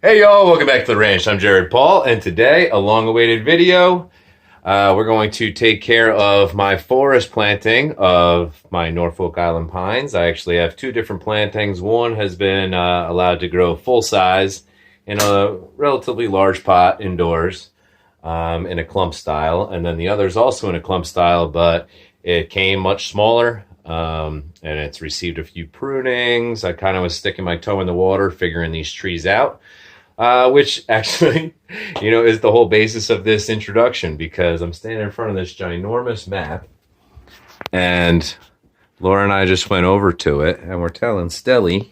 Hey y'all, welcome back to the ranch. I'm Jared Paul, and today, a long-awaited video. We're going to take care of my forest planting of my Norfolk Island pines. I actually have two different plantings. One has been allowed to grow full size in a relatively large pot indoors in a clump style, and then the other is also in a clump style, but it came much smaller. And it's received a few prunings. I kind of was sticking my toe in the water, figuring these trees out. Which actually, is the whole basis of this introduction because I'm standing in front of this ginormous map, and Laura and I just went over to it, and we're telling Stelly,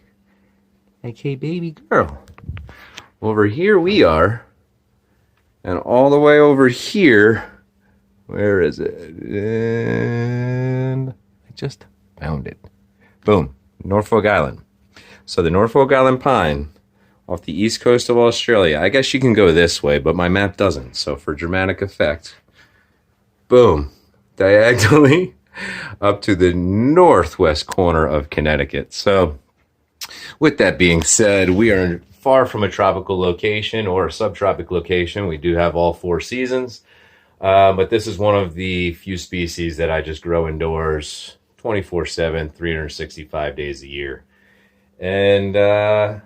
like, hey, baby girl, over here we are, and all the way over here, where is it? And I just found it. Boom, Norfolk Island. So the Norfolk Island pine off the east coast of Australia. I guess you can go this way, but my map doesn't. So for dramatic effect, boom, diagonally up to the northwest corner of Connecticut. So with that being said, we are far from a tropical location or a subtropic location. We do have all four seasons, but this is one of the few species that I just grow indoors 24/7, 365 days a year. And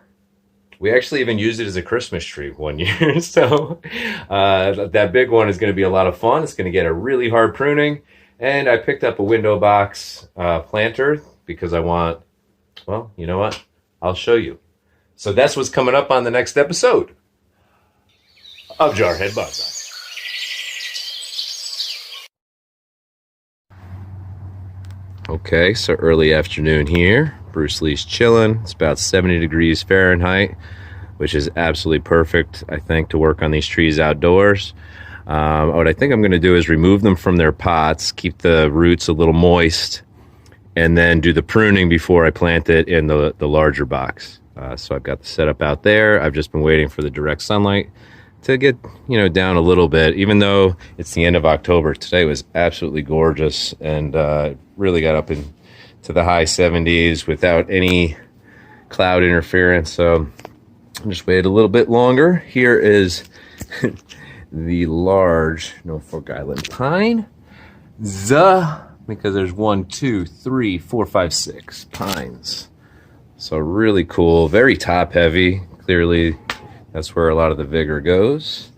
we actually even used it as a Christmas tree one year. So that big one is going to be a lot of fun. It's going to get a really hard pruning. And I picked up a window box planter because I want, well, you know what? I'll show you. So that's what's coming up on the next episode of Jarhead Bonsai. Okay, so early afternoon here. Bruce Lee's chilling. It's about 70 degrees Fahrenheit, which is absolutely perfect, I think, to work on these trees outdoors. What I think I'm going to do is remove them from their pots, keep the roots a little moist, and then do the pruning before I plant it in the larger box. So I've got the setup out there. I've just been waiting for the direct sunlight to get, down a little bit. Even though it's the end of October, today was absolutely gorgeous and really got up into the high 70s without any cloud interference. So I just waited a little bit longer. Here is the large Norfolk Island pine. Because there's 1, 2, 3, 4, 5, 6 pines. So really cool, very top heavy. Clearly that's where a lot of the vigor goes.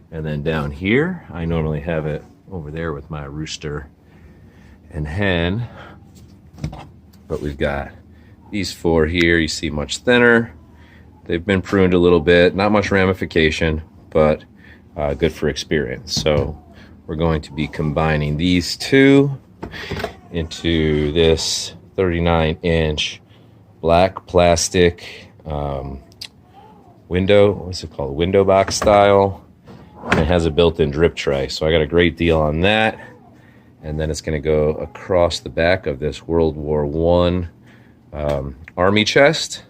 And then down here, I normally have it over there with my rooster and hen. But we've got these four here. You see much thinner. They've been pruned a little bit. Not much ramification, but good for experience. So we're going to be combining these two into this 39-inch black plastic window. What's it called? Window box style. And it has a built-in drip tray. So I got a great deal on that. And then it's going to go across the back of this World War I Army chest.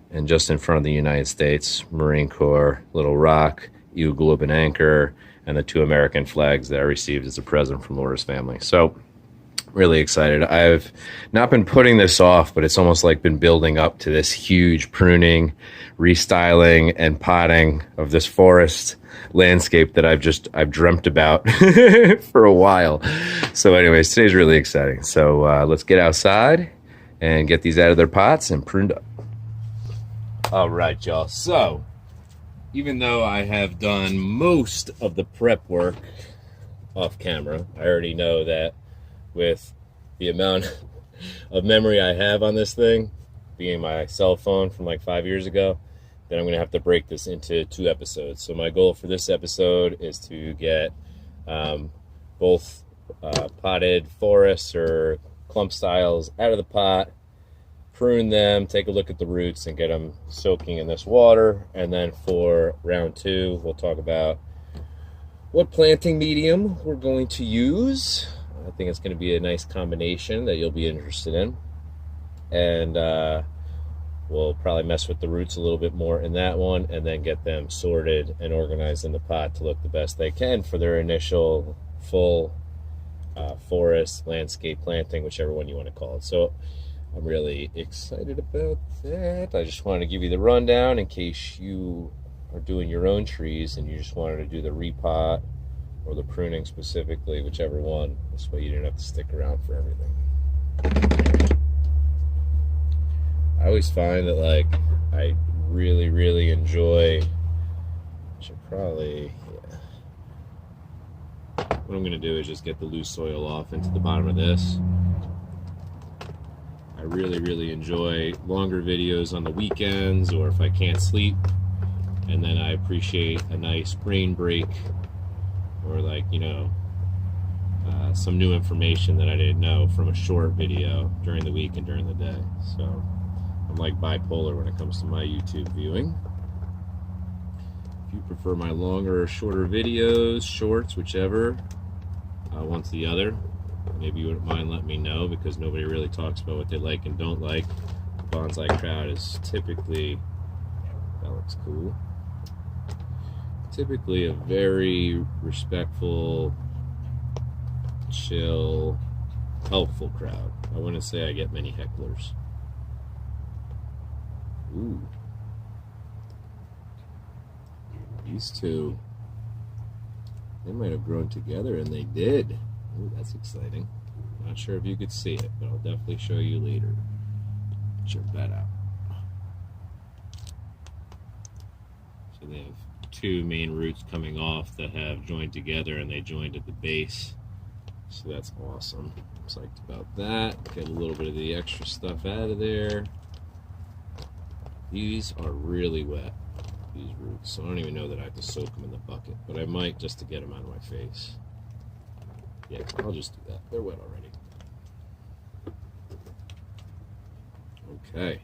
And just in front of the United States Marine Corps little rock, eagle, globe, and anchor, and the two American flags that I received as a present from Laura's family. So really excited. I've not been putting this off, but it's almost like been building up to this huge pruning, restyling, and potting of this forest landscape that I've dreamt about for a while. So anyways, today's really exciting. So let's get outside and get these out of their pots and pruned up. All right, y'all. So even though I have done most of the prep work off camera, I already know that with the amount of memory I have on this thing, being my cell phone from like 5 years ago, then I'm going to have to break this into 2 episodes. So my goal for this episode is to get both potted forests or clump styles out of the pot, prune them, take a look at the roots, and get them soaking in this water. And then for round 2, we'll talk about what planting medium we're going to use. I think it's going to be a nice combination that you'll be interested in. And we'll probably mess with the roots a little bit more in that one, and then get them sorted and organized in the pot to look the best they can for their initial full forest, landscape planting, whichever one you want to call it. So I'm really excited about that. I just wanted to give you the rundown in case you are doing your own trees and you just wanted to do the repot or the pruning specifically, whichever one. This way you didn't have to stick around for everything. I always find that, like, I really enjoy, should probably, what I'm going to do is just get the loose soil off into the bottom of this. I really enjoy longer videos on the weekends or if I can't sleep, and then I appreciate a nice brain break or, like, you know, some new information that I didn't know from a short video during the week and during the day. So I'm like bipolar when it comes to my YouTube viewing. If you prefer my longer or shorter videos, shorts, whichever, one's the other, maybe you wouldn't mind letting me know, because nobody really talks about what they like and don't like. The bonsai crowd is typically, that looks cool, typically a very respectful, chill, helpful crowd. I wouldn't say I get many hecklers. Ooh. These two, they might have grown together, and they did. Ooh, that's exciting. Not sure if you could see it, but I'll definitely show you later. Get your bed out. So they have two main roots coming off that have joined together, and they joined at the base. So that's awesome. I'm psyched about that. Get a little bit of the extra stuff out of there. These are really wet, these roots. So I don't even know that I have to soak them in the bucket, but I might, just to get them out of my face. Yeah, I'll just do that. They're wet already. Okay.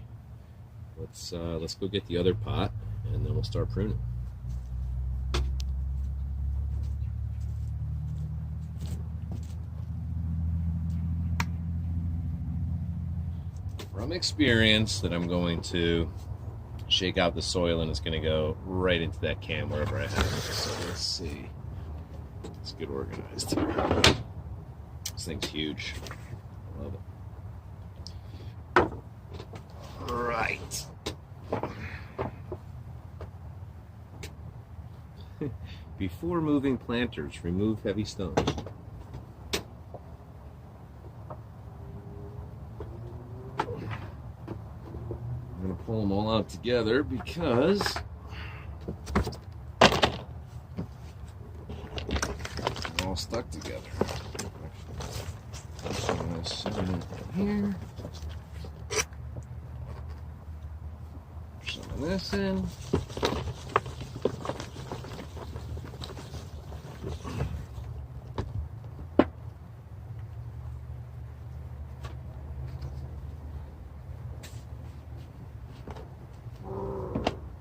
Let's go get the other pot, and then we'll start pruning. From experience, that I'm going to shake out the soil and it's going to go right into that can wherever I have it. So let's see. Let's get organized here. This thing's huge. I love it. Right. Before moving planters, remove heavy stones. I'm going to pull them all out together because they're all stuck together. Actually, I'm going to set them in here. Put some of this in.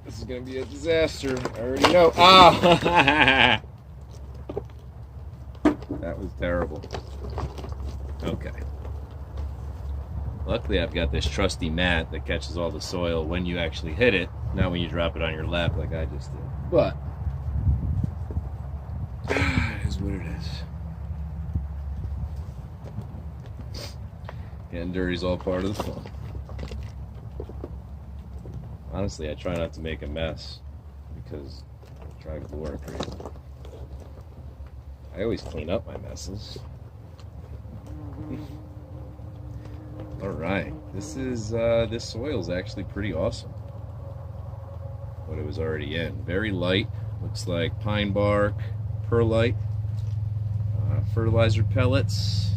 This is going to be a disaster. I already know. Ah! That was terrible. Okay. Luckily, I've got this trusty mat that catches all the soil when you actually hit it, not when you drop it on your lap like I just did. But it is what it is. Getting dirty is all part of the fun. Honestly, I try not to make a mess because I try to work right. I always clean up my messes. All right, this soil is actually pretty awesome. What it was already in, very light. Looks like pine bark, perlite, fertilizer pellets.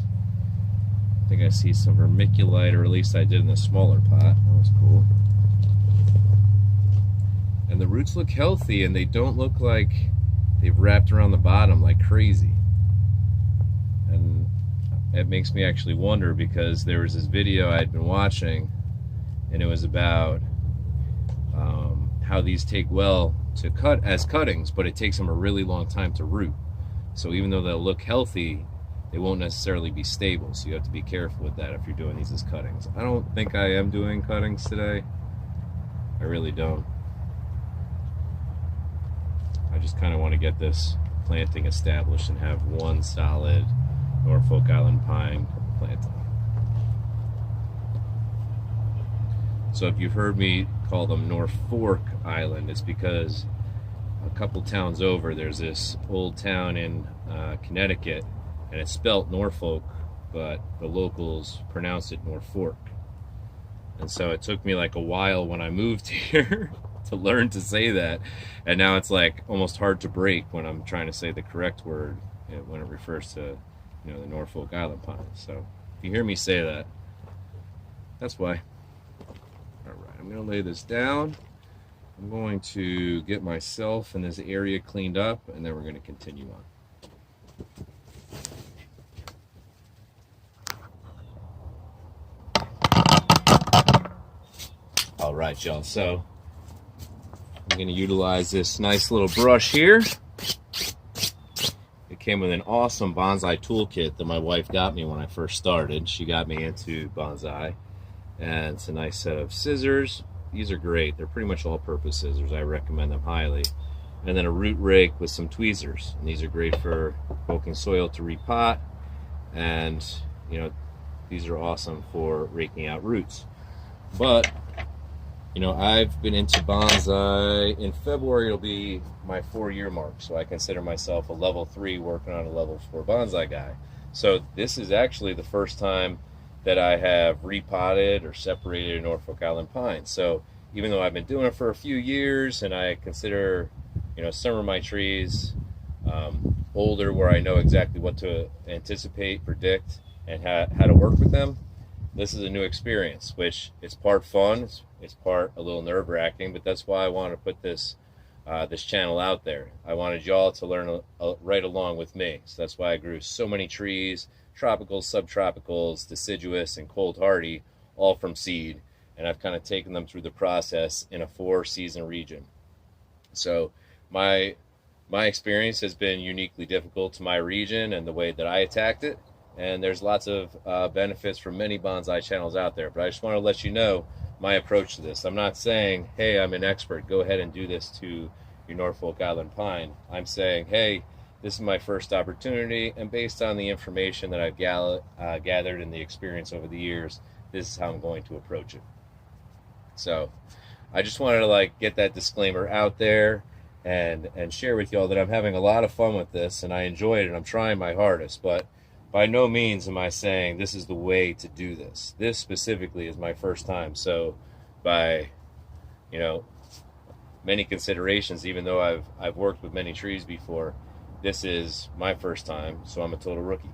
I think I see some vermiculite, or at least I did in the smaller pot. That was cool. And the roots look healthy, and they don't look like they've wrapped around the bottom like crazy. And it makes me actually wonder, because there was this video I'd been watching, and it was about how these take well to cut as cuttings, but it takes them a really long time to root. So even though they'll look healthy, they won't necessarily be stable. So you have to be careful with that if you're doing these as cuttings. I don't think I am doing cuttings today. I really don't. I just kind of want to get this planting established and have one solid Norfolk Island pine planting. So if you've heard me call them Norfolk Island, it's because a couple towns over there's this old town in Connecticut, and it's spelt Norfolk, but the locals pronounce it Norfolk. And so it took me like a while when I moved here to learn to say that, and now it's like almost hard to break when I'm trying to say the correct word when it refers to, you know, the Norfolk Island pines. So if you hear me say that, that's why. All right, I'm going to lay this down. I'm going to get myself and this area cleaned up, and then we're going to continue on. All right, y'all. So I'm going to utilize this nice little brush here. It came with an awesome bonsai toolkit that my wife got me when I first started. She got me into bonsai. And it's a nice set of scissors. These are great. They're pretty much all-purpose scissors. I recommend them highly. And then a root rake with some tweezers. And these are great for poking soil to repot. And, you know, these are awesome for raking out roots. But, you know, I've been into bonsai. In February, it'll be my 4-year mark. So I consider myself a level 3 working on a level 4 bonsai guy. So this is actually the first time that I have repotted or separated a Norfolk Island pine. So even though I've been doing it for a few years, and I consider, you know, some of my trees older, where I know exactly what to anticipate, predict, and how to work with them, this is a new experience, which is part fun, it's part a little nerve-wracking, but that's why I want to put this this channel out there. I wanted y'all to learn right along with me. So that's why I grew so many trees, tropicals, subtropicals, deciduous, and cold hardy, all from seed. And I've kind of taken them through the process in a 4-season region. So my experience has been uniquely difficult to my region and the way that I attacked it. And there's lots of benefits from many bonsai channels out there. But I just want to let you know my approach to this. I'm not saying, hey, I'm an expert, go ahead and do this to your Norfolk Island pine. I'm saying, hey, this is my first opportunity, and based on the information that I've gathered and the experience over the years, this is how I'm going to approach it. So I just wanted to get that disclaimer out there and share with y'all that I'm having a lot of fun with this, and I enjoy it, and I'm trying my hardest, but by no means am I saying this is the way to do this. This specifically is my first time, so by, you know, many considerations, even though I've worked with many trees before, this is my first time, so I'm a total rookie.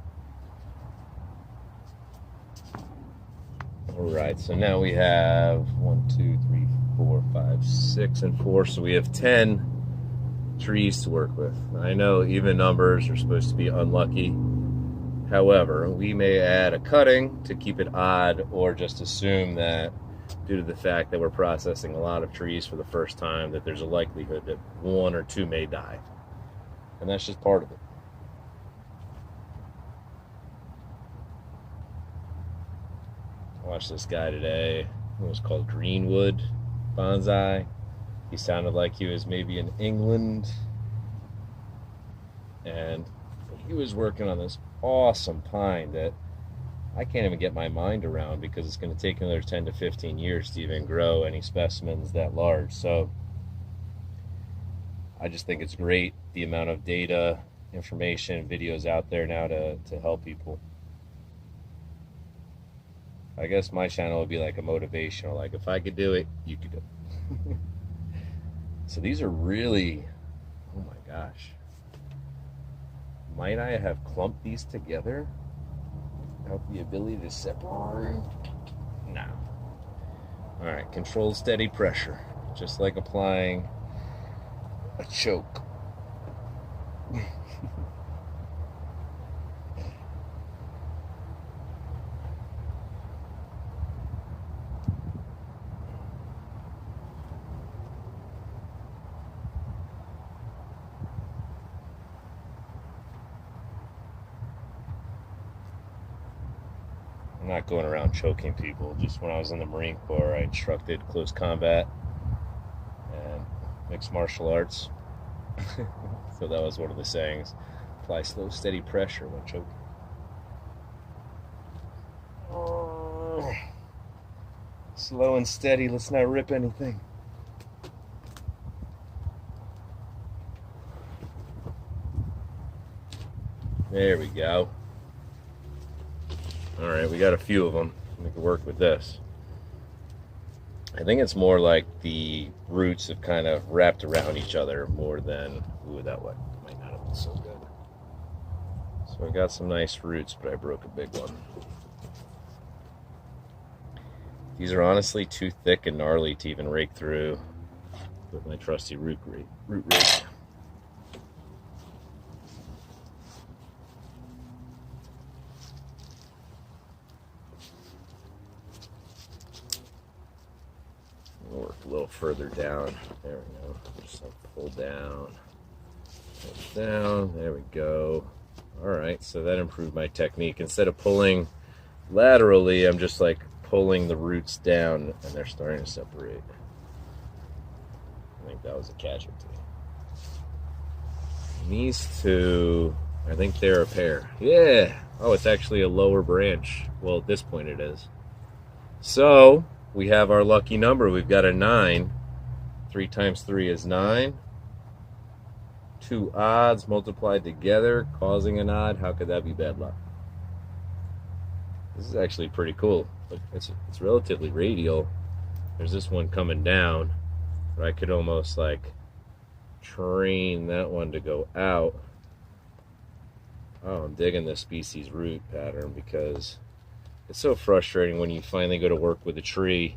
All right, so now we have 1, 2, 3, 4, 5, 6, and 4. So we have 10 trees to work with. I know even numbers are supposed to be unlucky. However, we may add a cutting to keep it odd, or just assume that due to the fact that we're processing a lot of trees for the first time, that there's a likelihood that 1 or 2 may die. And that's just part of it. I watched this guy today. It was called Greenwood Bonsai. He sounded like he was maybe in England. And he was working on this awesome pine that I can't even get my mind around, because it's going to take another 10 to 15 years to even grow any specimens that large. So I just think it's great, the amount of data, information, videos out there now to help people. I guess my channel would be like a motivational, like if I could do it, you could do it. So these are really, oh my gosh. Might I have clumped these together without the ability to separate? No. All right, controlled steady pressure, just like applying a choke. I'm not going around choking people. Just when I was in the Marine Corps, I instructed close combat and mixed martial arts. So that was one of the sayings. Apply slow, steady pressure when choking. Slow and steady, let's not rip anything. There we go. All right, we got a few of them. We can work with this. I think it's more like the roots have kind of wrapped around each other more than, ooh, that one might not have been so good. So I got some nice roots, but I broke a big one. These are honestly too thick and gnarly to even rake through with my trusty root rake. We'll work a little further down. There we go. Just like pull down. Pull down. There we go. Alright, so that improved my technique. Instead of pulling laterally, I'm just like pulling the roots down and they're starting to separate. I think that was a casualty. And these two, I think they're a pair. Yeah! Oh, it's actually a lower branch. Well, at this point it is. So, we have our lucky number. We've got a 9. 3 times 3 is 9. 2 odds multiplied together, causing an odd. How could that be bad luck? This is actually pretty cool. Look, it's relatively radial. There's this one coming down, but I could almost like train that one to go out. Oh, I'm digging this species root pattern because it's so frustrating when you finally go to work with a tree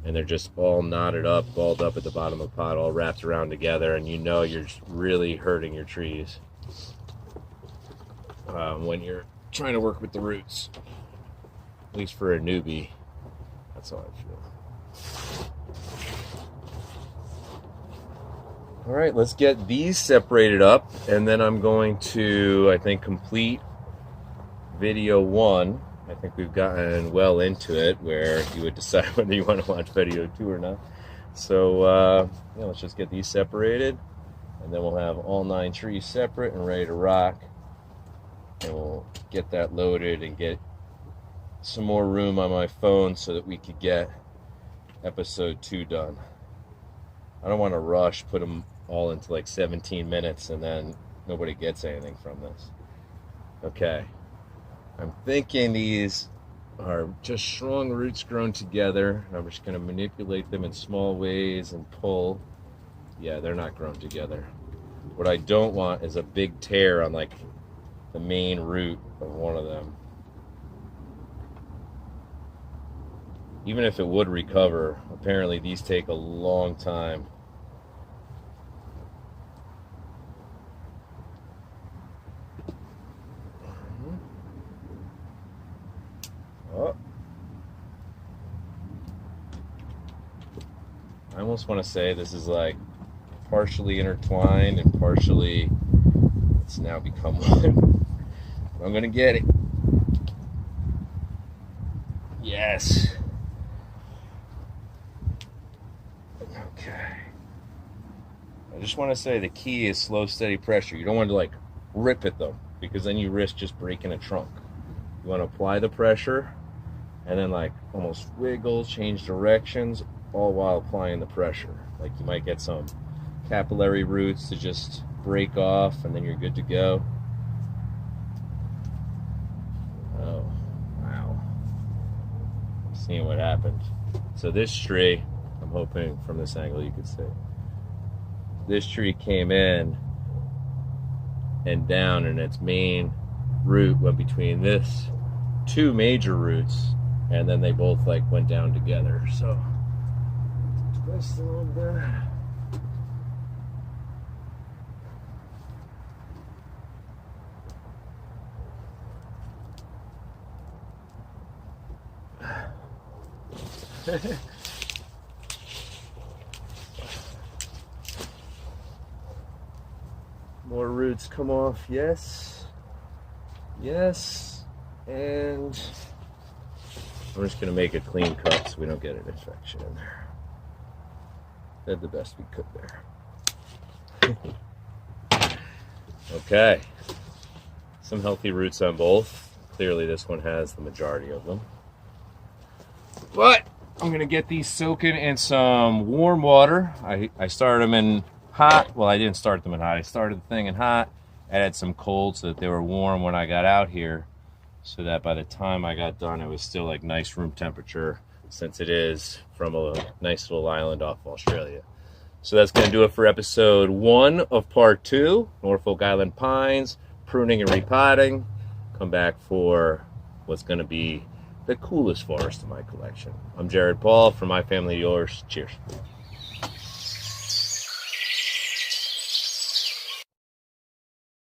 and they're just all knotted up, balled up at the bottom of the pot, all wrapped around together, and you know you're really hurting your trees when you're trying to work with the roots. At least for a newbie, that's how I feel. All right, let's get these separated up, and then I'm going to, I think, complete video 1. I think we've gotten well into it where you would decide whether you want to watch video 2 or not. So yeah, let's just get these separated, and then we'll have all 9 trees separate and ready to rock, and we'll get that loaded and get some more room on my phone so that we could get episode 2 done. I don't want to rush, put them all into like 17 minutes and then nobody gets anything from this. Okay, I'm thinking these are just strong roots grown together. I'm just going to manipulate them in small ways and pull. Yeah, they're not grown together. What I don't want is a big tear on like the main root of one of them. Even if it would recover, apparently these take a long time. Oh. I almost want to say this is like partially intertwined and partially it's now become one. I'm gonna get it. Yes. Okay. I just want to say the key is slow, steady pressure. You don't want to like rip at them because then you risk just breaking a trunk. You want to apply the pressure and then like almost wiggle, change directions, all while applying the pressure. Like you might get some capillary roots to just break off and then you're good to go. Oh, wow. I'm seeing what happened. So this tree, I'm hoping from this angle you could see. This tree came in and down and its main root went between this 2 major roots and then they both like went down together. So twist a little bit. More roots come off, yes, yes, and I'm just gonna make a clean cut so we don't get an infection in there. Did the best we could there. Okay, some healthy roots on both. Clearly this one has the majority of them. But I'm going to get these soaking in some warm water. I started them in hot. Well, I didn't start them in hot. I started the thing in hot, added some cold so that they were warm when I got out here, so that by the time I got done, it was still like nice room temperature, since it is from a nice little island off Australia. So that's going to do it for episode 1 of part 2, Norfolk Island pines, pruning and repotting. Come back for what's going to be the coolest forest in my collection. I'm Jared Paul, from My Family Yours. Cheers.